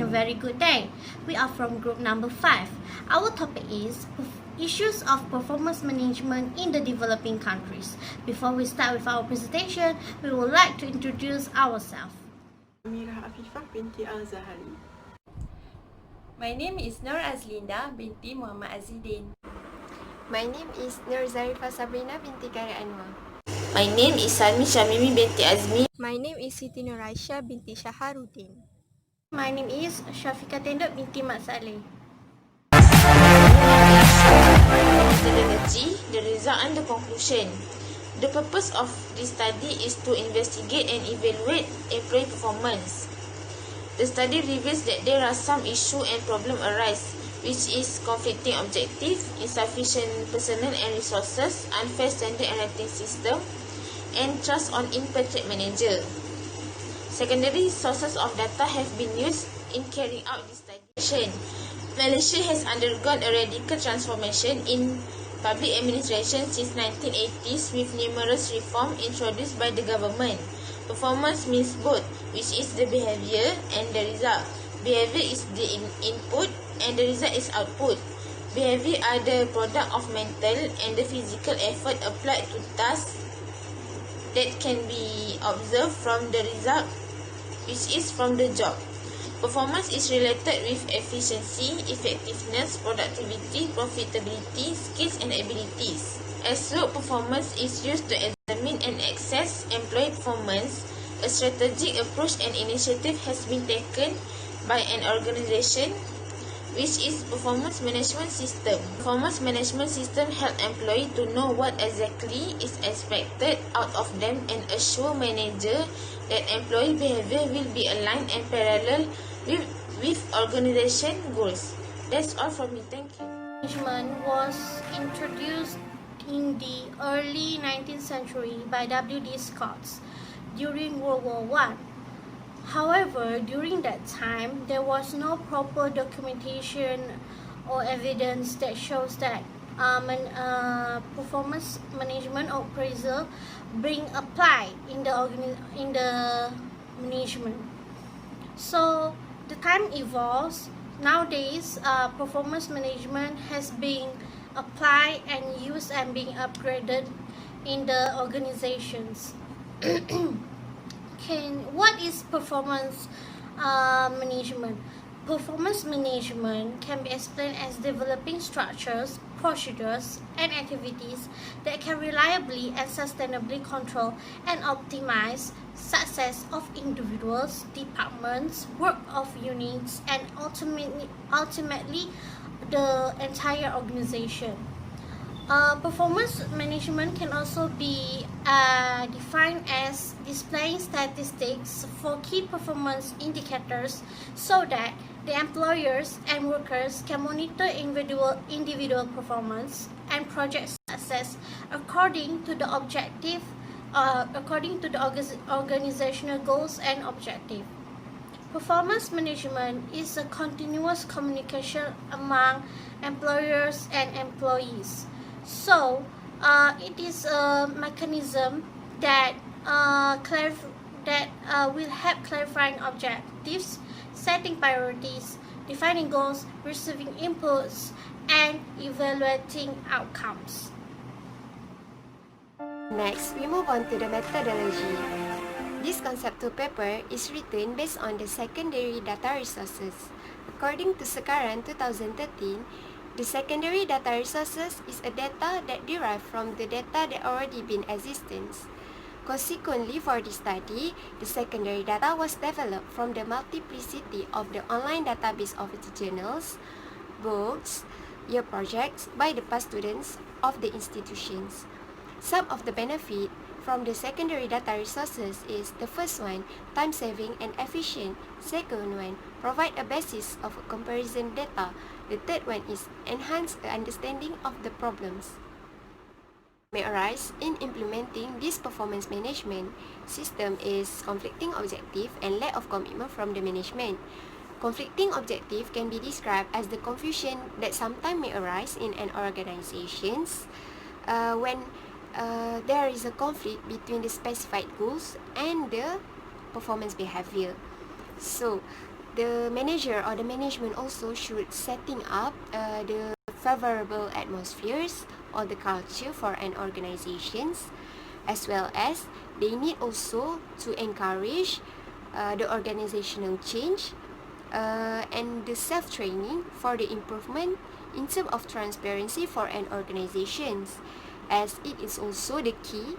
very good day. We are from group number 5. Our topic is issues of performance management in the developing countries. Before we start with our presentation, we would like to introduce ourselves. Amirah Afifah, binti Alzahari. My name is Azlinda, binti Muhammad Azidin. My name is Nur Zarifah Sabrina, binti Khairilanuar. My name is Salmy Syamimmi binti Azmi. My name is Siti Nuraisha binti Shaha Ruddin. My name is Syafiqa Tendot binti Md Salleh. Methodology, the result and the conclusion. The purpose of this study is to investigate and evaluate employee performance. The study reveals that there are some issues and problems arise, which is conflicting objective, insufficient personnel and resources, unfair standard and rating system, and trust on impartial manager. Secondary sources of data have been used in carrying out this study. Malaysia has undergone a radical transformation in public administration since 1980s with numerous reforms introduced by the government. Performance means both, which is the behavior and the result. Behavior is the input and the result is output. Behavior are the product of mental and the physical effort applied to tasks that can be observed from the result, which is from the job. Performance is related with efficiency, effectiveness, productivity, profitability, skills and abilities. As work performance is used to examine and assess employee performance, a strategic approach and initiative has been taken by an organization, which is performance management system. Performance management system help employee to know what exactly is expected out of them and assure manager that employee behavior will be aligned and parallel with organization goals. That's all from me. Thank you. Management was introduced in the early 19th century by W.D. Scott during World War I. However, during that time, there was no proper documentation or evidence that shows that performance management or appraisal being applied in the management. So the time evolves. Nowadays, performance management has been applied and used and being upgraded in the organizations. What is performance management? Performance management can be explained as developing structures, procedures, and activities that can reliably and sustainably control and optimize success of individuals, departments, work of units, and ultimately the entire organization. Performance management can also be defined as displaying statistics for key performance indicators so that the employers and workers can monitor individual performance and project success according to the organizational goals and objective. Performance management is a continuous communication among employers and employees. So, it is a mechanism that will help clarifying objectives, setting priorities, defining goals, receiving inputs, and evaluating outcomes. Next, we move on to the methodology. This conceptual paper is written based on the secondary data resources. According to Sekaran 2013, the secondary data resources is a data that derived from the data that already been existence. Consequently, for this study, the secondary data was developed from the multiplicity of the online database of the journals, books, year projects by the past students of the institutions. Some of the benefit from the secondary data resources is the first one, time-saving and efficient. Second one, provide a basis of comparison data. The third one is enhance the understanding of the problems. May arise in implementing this performance management system is conflicting objective and lack of commitment from the management. Conflicting objective can be described as the confusion that sometimes may arise in an organization when there is a conflict between the specified goals and the performance behavior. So, The manager or the management also should setting up the favorable atmospheres or the culture for an organizations, as well as they need also to encourage the organizational change and the self-training for the improvement in terms of transparency for an organizations, as it is also the key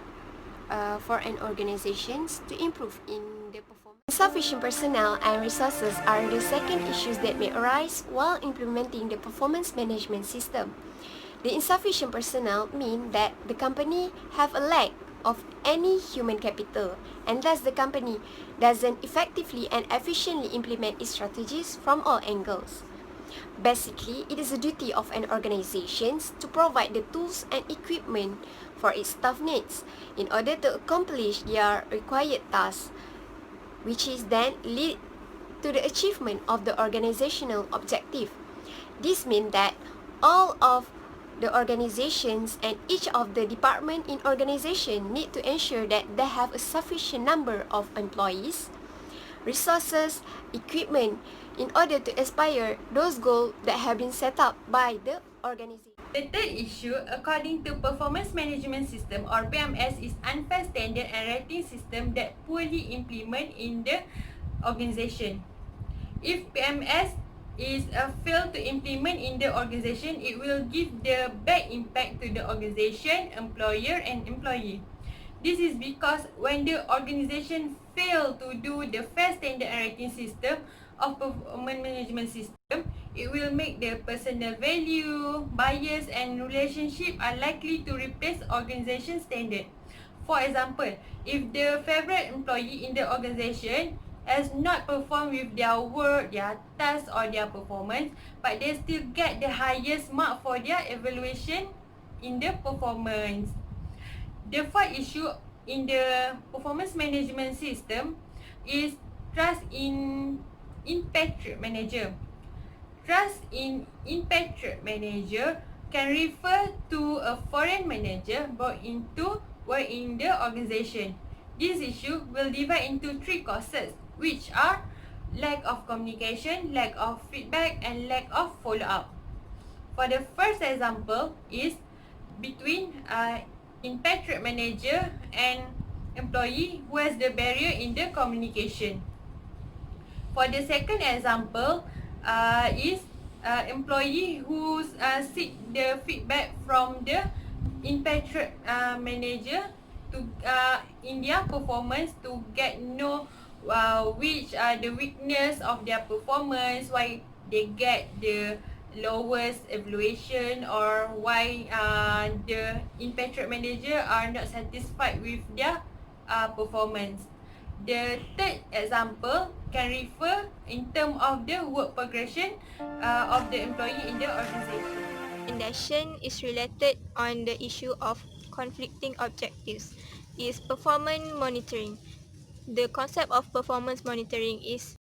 for an organizations to improve in the performance. Insufficient personnel and resources are the second issues that may arise while implementing the performance management system. The insufficient personnel mean that the company have a lack of any human capital, and thus the company doesn't effectively and efficiently implement its strategies from all angles. Basically, it is a duty of an organization to provide the tools and equipment for its staff needs in order to accomplish their required tasks, which is then lead to the achievement of the organizational objective. This means that all of the organizations and each of the department in organization need to ensure that they have a sufficient number of employees, resources, equipment in order to aspire those goals that have been set up by the organization. The third issue, according to Performance Management System or PMS, is unfair standard and rating system that poorly implement in the organization. If PMS is failed to implement in the organization, it will give the bad impact to the organization, employer and employee. This is because when the organization fail to do the fair standard and rating system of performance management system, it will make the personal value, bias and relationship are likely to replace organization standard. For example, if the favorite employee in the organization has not performed with their work, their task or their performance, but they still get the highest mark for their evaluation in the performance. The fourth issue in the performance management system is trust in impact manager. Trust in impact manager can refer to a foreign manager brought into work in the organization. This issue will divide into three causes, which are lack of communication, lack of feedback and lack of follow-up. For the first example is between impact manager and employee who has the barrier in the communication. For the second example is employee who seek the feedback from the impact manager to in their performance to get know which are the weakness of their performance, why they get the lowest evaluation, or why the impact manager are not satisfied with their performance. The third example can refer in terms of the work progression of the employee in the organization. Recommendation is related on the issue of conflicting objectives is performance monitoring. The concept of performance monitoring is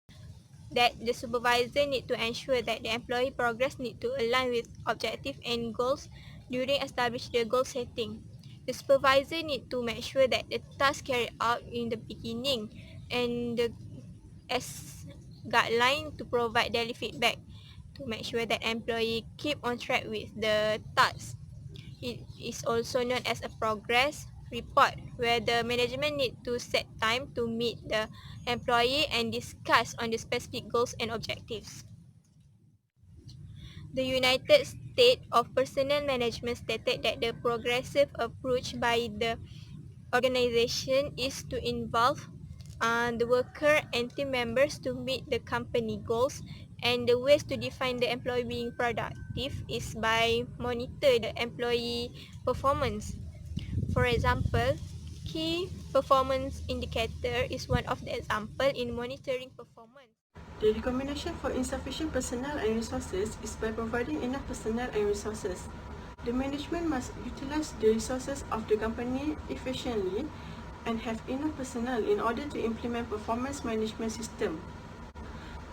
that the supervisor need to ensure that the employee progress need to align with objective and goals during establish the goal setting. The supervisor need to make sure that the task carried out in the beginning and the as guideline to provide daily feedback to make sure that employee keep on track with the task. It is also known as a progress report, where the management need to set time to meet the employee and discuss on the specific goals and objectives. The United States of Personnel Management stated that the progressive approach by the organization is to involve the worker and team members to meet the company goals, and the ways to define the employee being productive is by monitor the employee performance. For example, key performance indicator is one of the example in monitoring performance. The recommendation for insufficient personnel and resources is by providing enough personnel and resources. The management must utilize the resources of the company efficiently and have enough personnel in order to implement performance management system.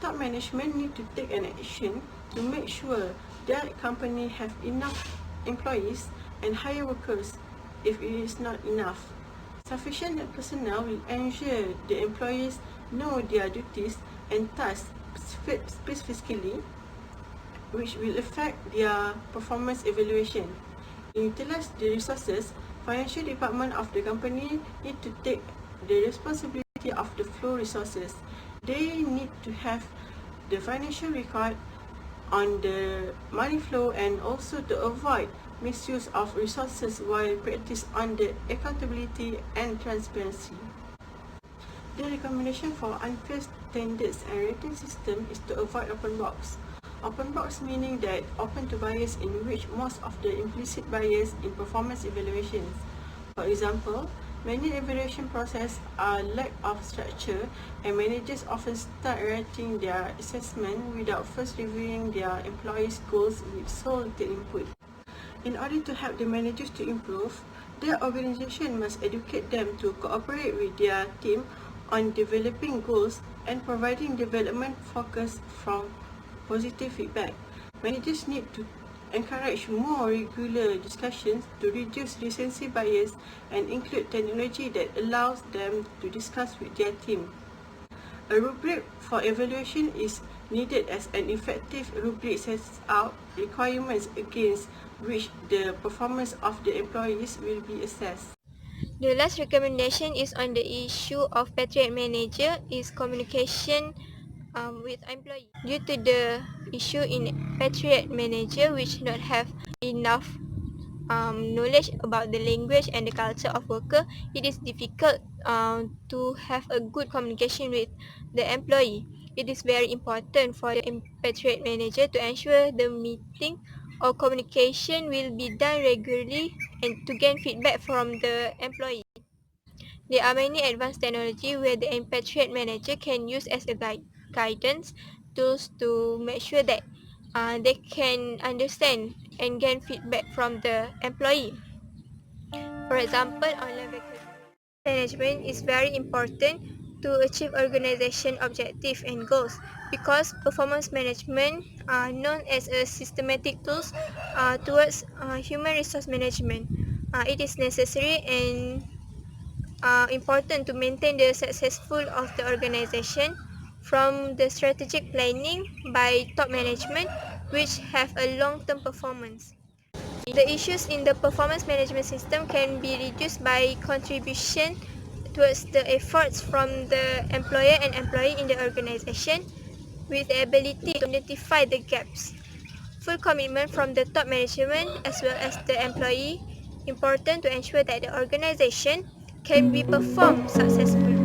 Top management need to take an action to make sure their company have enough employees and hire workers if it is not enough. Sufficient personnel will ensure the employees know their duties and tasks specifically, which will affect their performance evaluation. In utilize the resources, financial department of the company need to take the responsibility of the flow resources. They need to have the financial record on the money flow and also to avoid misuse of resources while practice on the accountability and transparency. The recommendation for unfair standards and rating system is to avoid open box. Open box meaning that open to bias in which most of the implicit bias in performance evaluations. For example, many evaluation processes are lack of structure and managers often start writing their assessment without first reviewing their employees' goals with sole input. In order to help the managers to improve, their organization must educate them to cooperate with their team on developing goals and providing development focus from positive feedback. Managers need to encourage more regular discussions to reduce recency bias and include technology that allows them to discuss with their team. A rubric for evaluation is needed as an effective rubric sets out requirements against which the performance of the employees will be assessed. The last recommendation is on the issue of patriot manager is communication with employee. Due to the issue in patriot manager which not have enough knowledge about the language and the culture of worker, it is difficult to have a good communication with the employee. It is very important for the patriot manager to ensure the meeting or communication will be done regularly and to gain feedback from the employee. There are many advanced technology where the patriot manager can use as a guidance tools to make sure that they can understand and gain feedback from the employee. For example, online vacancy management is very important to achieve organization objective and goals because performance management are known as a systematic tools towards human resource management. It is necessary and important to maintain the successful of the organization from the strategic planning by top management which have a long-term performance. The issues in the performance management system can be reduced by contribution towards the efforts from the employer and employee in the organization with the ability to identify the gaps. Full commitment from the top management as well as the employee important to ensure that the organization can be performed successfully.